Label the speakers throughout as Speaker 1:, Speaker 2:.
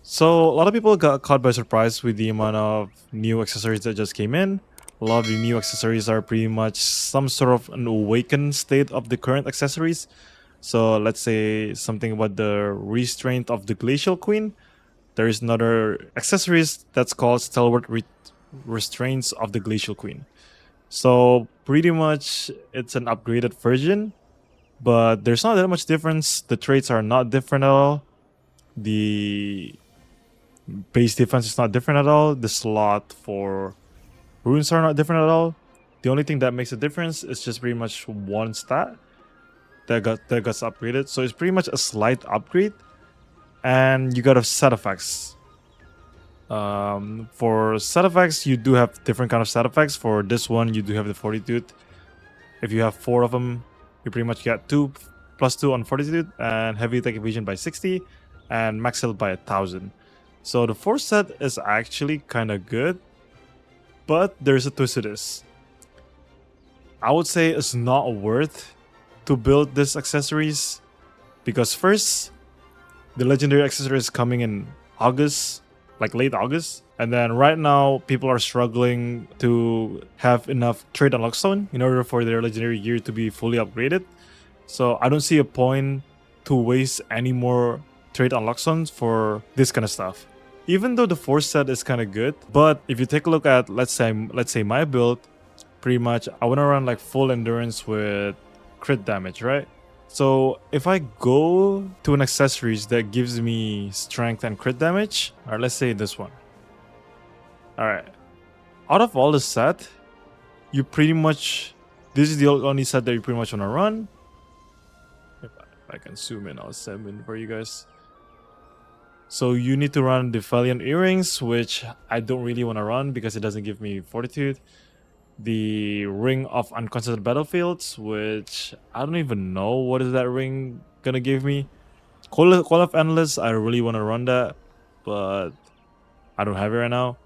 Speaker 1: So a lot of people got caught by surprise with the amount of new accessories that just came in. A lot of the new accessories are pretty much some sort of an awakened state of the current accessories. So let's say something about the restraint of the glacial queen. There is another accessories that's called stalwart restraints of the glacial queen. So pretty much it's an upgraded version, but there's not that much difference. The traits are not different at all. The base defense is not different at all. The slot for runes are not different at all. The only thing that makes a difference is just pretty much one stat that got upgraded. So it's pretty much a slight upgrade, and you got a set effects. For set effects, you do have different kind of set effects. For this one, you do have the fortitude. If you have 4 of them, you pretty much get 2 + 2 on fortitude and heavy attack evasion by 60 and max health by 1000. So the 4th set is actually kind of good, but there's a twist to this. I would say it's not worth to build these accessories because first, the legendary accessory is coming in August, like late August. And then right now, people are struggling to have enough trade unlock stone in order for their legendary gear to be fully upgraded. So I don't see a point to waste any more trade unlock stones for this kind of stuff. Even though the 4th set is kind of good, but if you take a look at let's say my build, pretty much I want to run like full endurance with crit damage, right? So if I go to an accessories that gives me strength and crit damage, or let's say this one. All right, out of all the set, you pretty much this is the only set that you pretty much want to run. If I can zoom in, I'll zoom in for you guys. So you need to run the Valiant Earrings, which I don't really want to run because it doesn't give me fortitude. The Ring of Unconsidered Battlefields, which I don't even know what is that ring gonna give me. Call of Endless, I really want to run that, but I don't have it right now.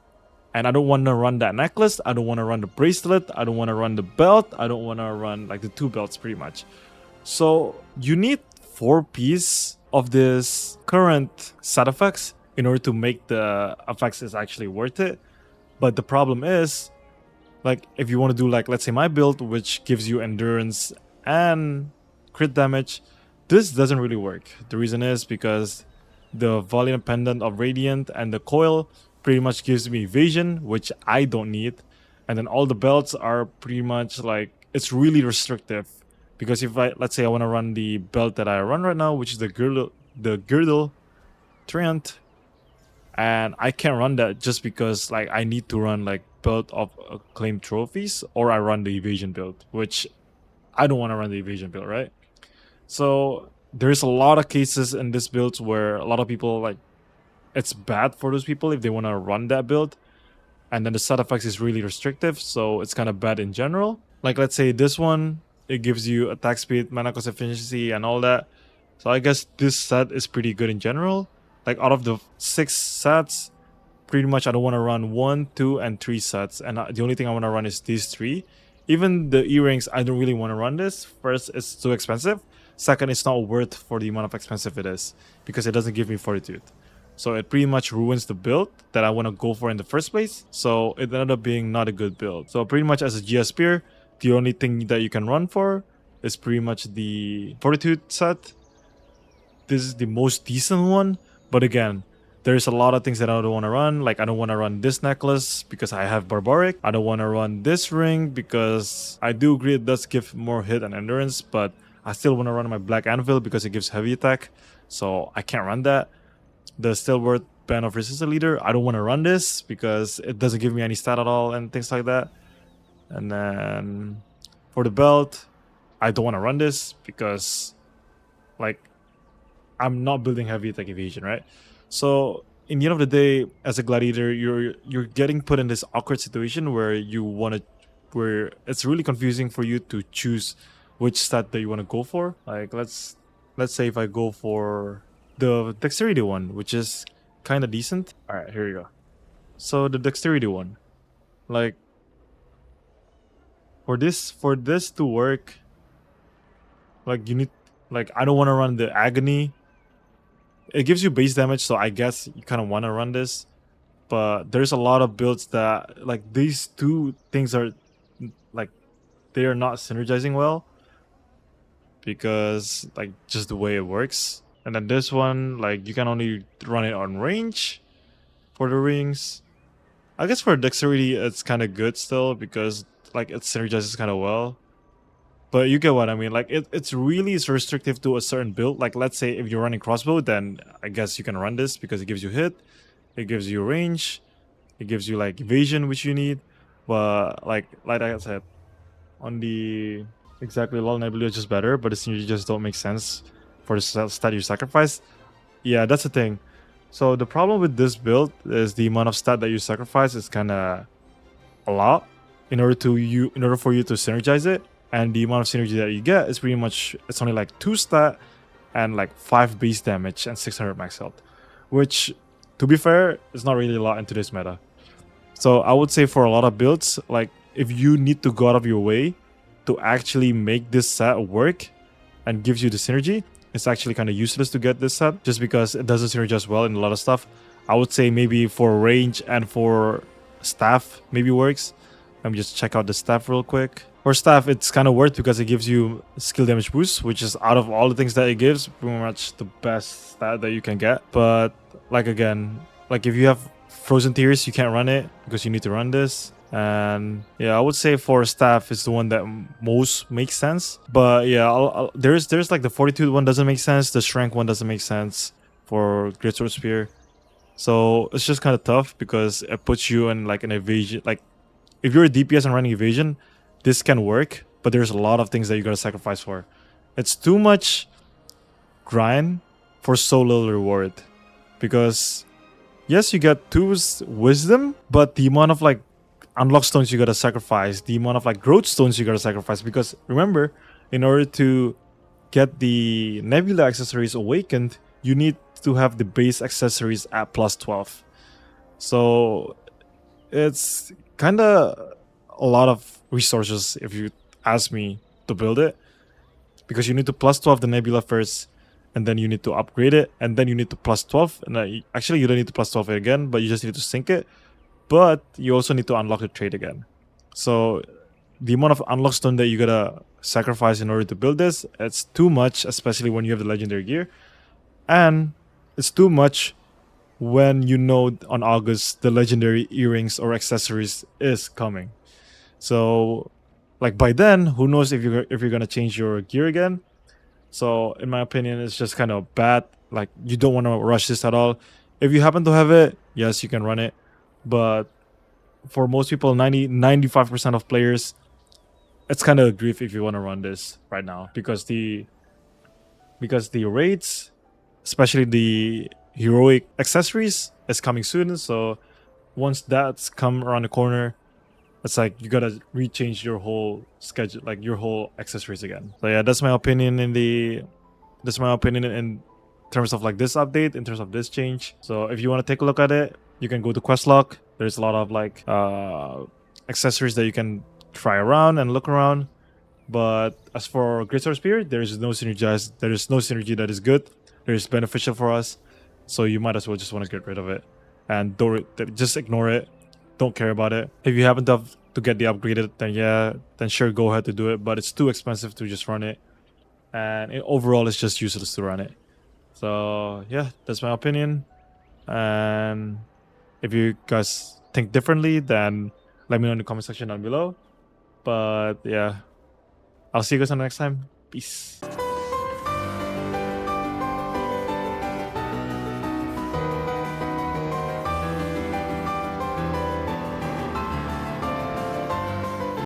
Speaker 1: And I don't want to run that necklace. I don't want to run the bracelet. I don't want to run the belt. I don't want to run like the 2 belts pretty much. So you need 4 pieces of this current set effects in order to make the effects is actually worth it. But the problem is, like if you want to do like let's say my build, which gives you endurance and crit damage, this doesn't really work. The reason is because the Valiant Pendant of Radiant and the coil pretty much gives me evasion, which I don't need. And then all the belts are pretty much like it's really restrictive. Because if let's say I want to run the belt that I run right now, which is the girdle Treant, and I can't run that just because like I need to run like belt of acclaimed trophies, or I run the evasion build, which I don't want to run the evasion build, right? So there's a lot of cases in this build where a lot of people like it's bad for those people if they want to run that build, and then the side effects is really restrictive, so it's kind of bad in general. Like let's say this one, it gives you attack speed, mana cost efficiency, and all that. So I guess this set is pretty good in general. Like out of the 6 sets, pretty much I don't want to run 1, 2, and 3 sets, and the only thing I want to run is these 3. Even the earrings, I don't really want to run this. First, it's too expensive. Second, it's not worth for the amount of expensive it is because it doesn't give me fortitude. So it pretty much ruins the build that I want to go for in the first place. So it ended up being not a good build. So pretty much as a GS Spear, the only thing that you can run for is pretty much the fortitude set. This is the most decent one. But again, there's a lot of things that I don't want to run. Like I don't want to run this necklace because I have barbaric. I don't want to run this ring because I do agree it does give more hit and endurance, but I still want to run my black anvil because it gives heavy attack. So I can't run that. The stalwart band of resistance leader, I don't want to run this because it doesn't give me any stat at all and things like that. And then for the belt, I don't want to run this because like I'm not building heavy attack evasion, right? So in the end of the day, as a gladiator, you're getting put in this awkward situation where where it's really confusing for you to choose which stat that you want to go for. Like let's say if I go for the dexterity one, which is kind of decent. All right, here we go. So the dexterity one, like for this to work, like you need like I don't want to run the agony It gives you base damage, so I guess you kind of want to run this. But there's a lot of builds that like these two things are like they are not synergizing well because like just the way it works. And then this one, like you can only run it on range for the rings. I guess for dexterity it's kind of good still because like it synergizes kind of well. But you get what I mean. Like it's really restrictive to a certain build. Like let's say if you're running crossbow, then I guess you can run this because it gives you hit, it gives you range, it gives you like evasion which you need. But like I said, on the exactly lol nebula is just better, but the synergy just don't make sense for the stat you sacrifice. Yeah, that's the thing. So the problem with this build is the amount of stat that you sacrifice is kind of a lot in order for you to synergize it, and the amount of synergy that you get is pretty much it's only like 2 stat and like 5 base damage and 600 max health, which to be fair is not really a lot in today's meta. So I would say for a lot of builds, like if you need to go out of your way to actually make this set work and gives you the synergy, it's actually kind of useless to get this set just because it doesn't synergize well in a lot of stuff. I would say maybe for range and for staff maybe works. Let me just check out the staff real quick. For staff, it's kind of worth because it gives you skill damage boost, which is out of all the things that it gives, pretty much the best stat that you can get. But like again, like if you have frozen tears, you can't run it because you need to run this. And yeah, I would say for staff is the one that most makes sense. But yeah, there's like the fortitude one doesn't make sense, the strength one doesn't make sense for greatsword spear. So it's just kind of tough because it puts you in like an evasion. Like if you're a DPS and running evasion, this can work, but there's a lot of things that you gotta sacrifice for. It's too much grind for so little reward. Because yes, you get 2 wisdom, but the amount of like unlock stones you gotta sacrifice, the amount of like growth stones you gotta sacrifice. Because remember, in order to get the nebula accessories awakened, you need to have the base accessories at plus 12. So it's kind of a lot of resources if you ask me to build it, because you need to plus 12 the nebula first, and then you need to upgrade it, and then you need to plus 12, and actually you don't need to plus 12 it again, but you just need to sync it, but you also need to unlock the trade again. So the amount of unlock stone that you gotta sacrifice in order to build this, it's too much, especially when you have the legendary gear, and it's too much when you know on August the legendary earrings or accessories is coming. So like by then, who knows if you're gonna change your gear again. So in my opinion, it's just kind of bad. Like you don't want to rush this at all. If you happen to have it, yes, you can run it, but for most people, 95% of players, it's kind of a grief if you want to run this right now, because the raids, especially the heroic accessories, is coming soon. So once that's come around the corner, it's like you gotta rechange your whole schedule, like your whole accessories again. So yeah, that's my opinion in terms of like this update, in terms of this change. So if you want to take a look at it, you can go to Questlog. There's a lot of like accessories that you can try around and look around. But as for Greatsword Spear, there is no synergy that is good. That is beneficial for us. So you might as well just want to get rid of it and just ignore it. Don't care about it. If you happen to get the upgraded, then sure, go ahead to do it. But it's too expensive to just run it, and overall, it's just useless to run it. So yeah, that's my opinion. And if you guys think differently, then let me know in the comment section down below. But yeah, I'll see you guys on the next time. Peace.